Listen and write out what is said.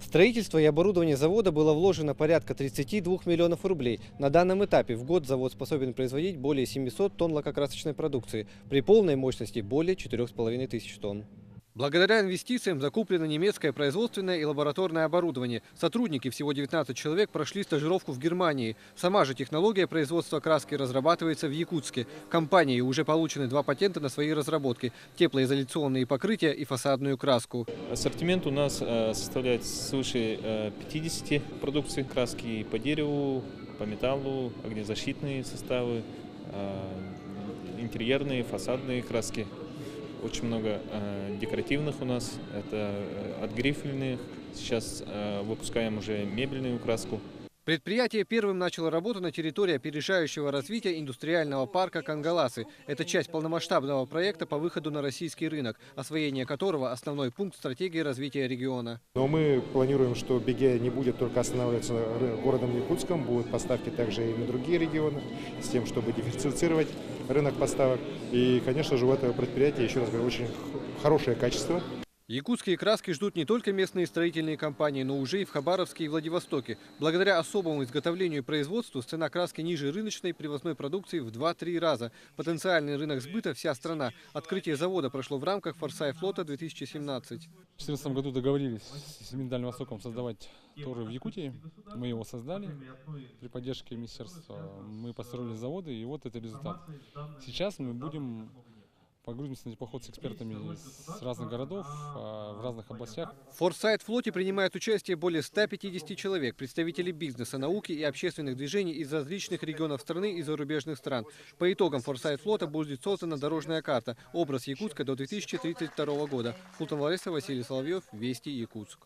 строительство и оборудование завода было вложено порядка 32 миллионов рублей. На данном этапе в год завод способен производить более 700 тонн лакокрасочной продукции, при полной мощности более 4500 тонн. Благодаря инвестициям закуплено немецкое производственное и лабораторное оборудование. Сотрудники, всего 19 человек, прошли стажировку в Германии. Сама же технология производства краски разрабатывается в Якутске. В компании уже получены 2 патента на свои разработки – теплоизоляционные покрытия и фасадную краску. Ассортимент у нас составляет свыше 50 продукций краски по дереву, по металлу, огнезащитные составы, интерьерные, фасадные краски. Очень много декоративных у нас, это от грифельных. Сейчас выпускаем уже мебельную краску. Предприятие первым начало работу на территории опережающего развития индустриального парка Кангаласы. Это часть полномасштабного проекта по выходу на российский рынок, освоение которого – основной пункт стратегии развития региона. Но мы планируем, что БЕГЕ не будет только останавливаться городом Якутском, будут поставки также и на другие регионы, с тем, чтобы диверсифицировать рынок поставок. И, конечно же, у этого предприятия, еще раз говорю, очень хорошее качество. Якутские краски ждут не только местные строительные компании, но уже и в Хабаровске и Владивостоке. Благодаря особому изготовлению и производству цена краски ниже рыночной привозной продукции в 2-3 раза. Потенциальный рынок сбыта – вся страна. Открытие завода прошло в рамках Форсайт-флота 2017. В 2014 году договорились с Дальним Востоком создавать торы в Якутии. Мы его создали при поддержке министерства. Мы построили заводы, и вот это результат. Сейчас мы будем погрузимся на теплоход с экспертами с разных городов, в разных областях. В Форсайт-флоте принимают участие более 150 человек, представители бизнеса, науки и общественных движений из различных регионов страны и зарубежных стран. По итогам Форсайт-флота будет создана дорожная карта «Образ Якутска до 2032 года». Султан Лариса, Василий Соловьев, Вести, Якутск.